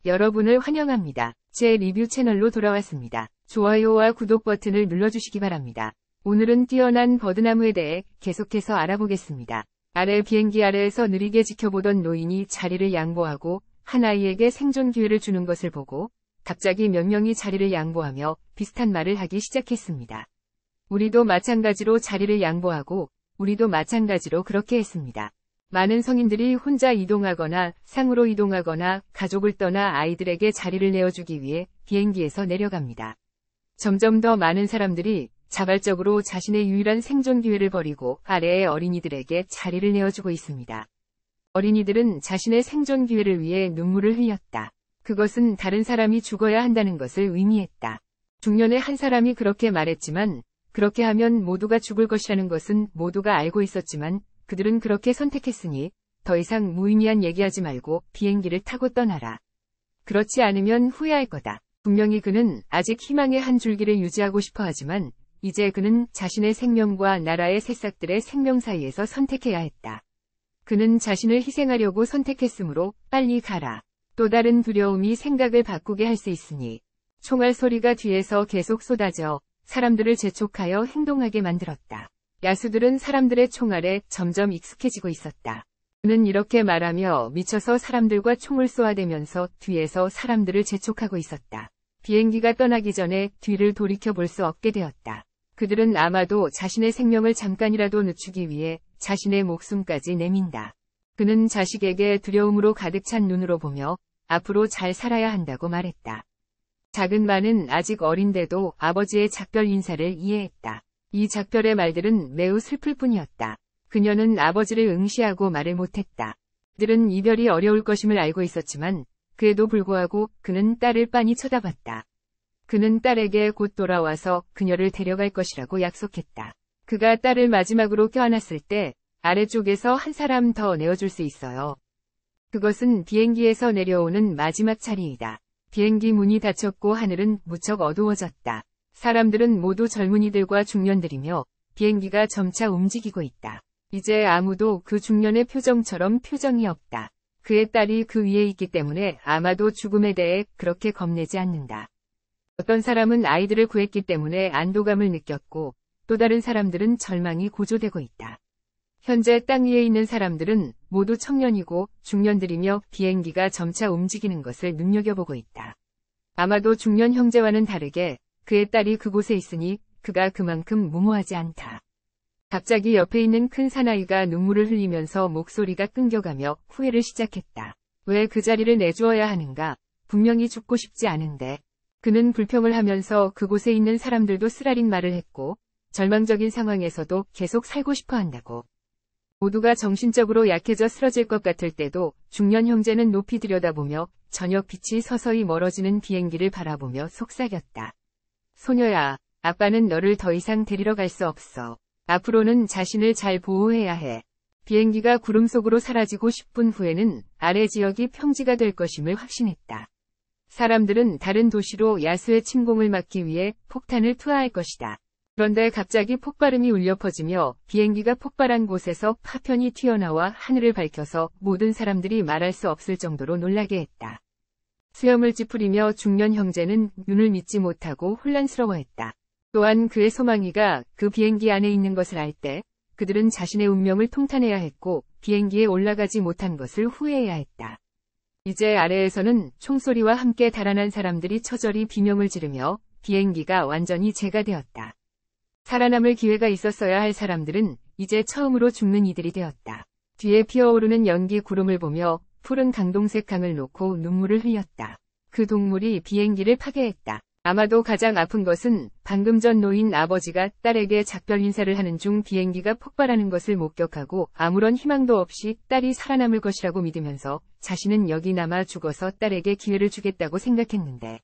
여러분을 환영합니다. 제 리뷰 채널로 돌아왔습니다. 좋아요와 구독 버튼을 눌러주시기 바랍니다. 오늘은 뛰어난 버드나무에 대해 계속해서 알아보겠습니다. 아래 비행기 아래에서 느리게 지켜보던 노인이 자리를 양보하고 한 아이에게 생존 기회를 주는 것을 보고 갑자기 몇 명이 자리를 양보하며 비슷한 말을 하기 시작했습니다. 우리도 마찬가지로 자리를 양보하고 우리도 마찬가지로 그렇게 했습니다. 많은 성인들이 혼자 이동하거나 상으로 이동하거나 가족을 떠나 아이들에게 자리를 내어주기 위해 비행기에서 내려갑니다. 점점 더 많은 사람들이 자발적으로 자신의 유일한 생존 기회를 버리고 아래의 어린이들에게 자리를 내어주고 있습니다. 어린이들은 자신의 생존 기회를 위해 눈물을 흘렸다. 그것은 다른 사람이 죽어야 한다는 것을 의미했다. 중년의 한 사람이 그렇게 말했지만 그렇게 하면 모두가 죽을 것이라는 것은 모두가 알고 있었지만 그들은 그렇게 선택했으니 더 이상 무의미한 얘기하지 말고 비행기를 타고 떠나라. 그렇지 않으면 후회할 거다. 분명히 그는 아직 희망의 한 줄기를 유지하고 싶어 하지만 이제 그는 자신의 생명과 나라의 새싹들의 생명 사이에서 선택해야 했다. 그는 자신을 희생하려고 선택했으므로 빨리 가라. 또 다른 두려움이 생각을 바꾸게 할 수 있으니 총알 소리가 뒤에서 계속 쏟아져 사람들을 재촉하여 행동하게 만들었다. 야수들은 사람들의 총알에 점점 익숙해지고 있었다. 그는 이렇게 말하며 미쳐서 사람들과 총을 쏘아대면서 뒤에서 사람들을 재촉하고 있었다. 비행기가 떠나기 전에 뒤를 돌이켜 볼 수 없게 되었다. 그들은 아마도 자신의 생명을 잠깐이라도 늦추기 위해 자신의 목숨까지 내민다. 그는 자식에게 두려움으로 가득 찬 눈으로 보며 앞으로 잘 살아야 한다고 말했다. 작은 마는 아직 어린데도 아버지의 작별 인사를 이해했다. 이 작별의 말들은 매우 슬플 뿐이었다. 그녀는 아버지를 응시하고 말을 못했다. 그들은 이별이 어려울 것임을 알고 있었지만 그에도 불구하고 그는 딸을 빤히 쳐다봤다. 그는 딸에게 곧 돌아와서 그녀를 데려갈 것이라고 약속했다. 그가 딸을 마지막으로 껴안았을 때 아래쪽에서 한 사람 더 내어줄 수 있어요. 그것은 비행기에서 내려오는 마지막 차례이다. 비행기 문이 닫혔고 하늘은 무척 어두워졌다. 사람들은 모두 젊은이들과 중년들이며 비행기가 점차 움직이고 있다. 이제 아무도 그 중년의 표정처럼 표정이 없다. 그의 딸이 그 위에 있기 때문에 아마도 죽음에 대해 그렇게 겁내지 않는다. 어떤 사람은 아이들을 구했기 때문에 안도감을 느꼈고 또 다른 사람들은 절망이 고조되고 있다. 현재 땅 위에 있는 사람들은 모두 청년이고 중년들이며 비행기가 점차 움직이는 것을 눈여겨보고 있다. 아마도 중년 형제와는 다르게 그의 딸이 그곳에 있으니 그가 그만큼 무모하지 않다. 갑자기 옆에 있는 큰 사나이가 눈물을 흘리면서 목소리가 끊겨가며 후회를 시작했다. 왜 그 자리를 내주어야 하는가? 분명히 죽고 싶지 않은데. 그는 불평을 하면서 그곳에 있는 사람들도 쓰라린 말을 했고 절망적인 상황에서도 계속 살고 싶어 한다고. 모두가 정신적으로 약해져 쓰러질 것 같을 때도 중년 형제는 높이 들여다보며 저녁 빛이 서서히 멀어지는 비행기를 바라보며 속삭였다. 소녀야, 아빠는 너를 더 이상 데리러 갈 수 없어. 앞으로는 자신을 잘 보호해야 해. 비행기가 구름 속으로 사라지고 10분 후에는 아래 지역이 평지가 될 것임을 확신했다. 사람들은 다른 도시로 야수의 침공을 막기 위해 폭탄을 투하할 것이다. 그런데 갑자기 폭발음이 울려 퍼지며 비행기가 폭발한 곳에서 파편이 튀어나와 하늘을 밝혀서 모든 사람들이 말할 수 없을 정도로 놀라게 했다. 수염을 찌푸리며 중년 형제는 눈을 믿지 못하고 혼란스러워했다. 또한 그의 소망이가 그 비행기 안에 있는 것을 알 때 그들은 자신의 운명을 통탄해야 했고 비행기에 올라가지 못한 것을 후회해야 했다. 이제 아래에서는 총소리와 함께 달아난 사람들이 처절히 비명을 지르며 비행기가 완전히 재가 되었다. 살아남을 기회가 있었어야 할 사람들은 이제 처음으로 죽는 이들이 되었다. 뒤에 피어오르는 연기 구름을 보며 푸른 강동색 강을 놓고 눈물을 흘렸다. 그 동물이 비행기를 파괴했다. 아마도 가장 아픈 것은 방금 전 노인 아버지가 딸에게 작별 인사를 하는 중 비행기가 폭발하는 것을 목격하고 아무런 희망도 없이 딸이 살아남을 것이라고 믿으면서 자신은 여기 남아 죽어서 딸에게 기회를 주겠다고 생각했는데.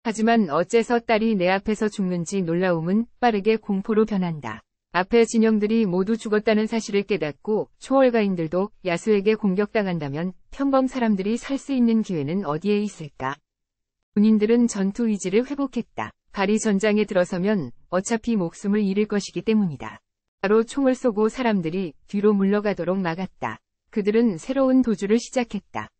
하지만 어째서 딸이 내 앞에서 죽는지 놀라움은 빠르게 공포로 변한다. 앞의 진영들이 모두 죽었다는 사실을 깨닫고 초월가인들도 야수에게 공격당한다면 평범 사람들이 살 수 있는 기회는 어디에 있을까? 군인들은 전투 의지를 회복했다. 발이 전장에 들어서면 어차피 목숨을 잃을 것이기 때문이다. 바로 총을 쏘고 사람들이 뒤로 물러가도록 막았다. 그들은 새로운 도주를 시작했다.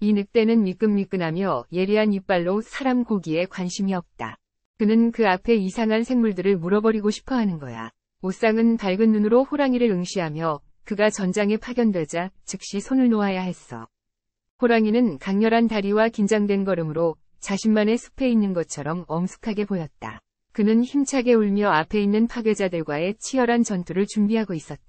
이 늑대는 미끈미끈하며 예리한 이빨로 사람 고기에 관심이 없다. 그는 그 앞에 이상한 생물들을 물어버리고 싶어 하는 거야. 오쌍은 밝은 눈으로 호랑이를 응시하며 그가 전장에 파견되자 즉시 손을 놓아야 했어. 호랑이는 강렬한 다리와 긴장된 걸음으로 자신만의 숲에 있는 것처럼 엄숙하게 보였다. 그는 힘차게 울며 앞에 있는 파괴자들과의 치열한 전투를 준비하고 있었다.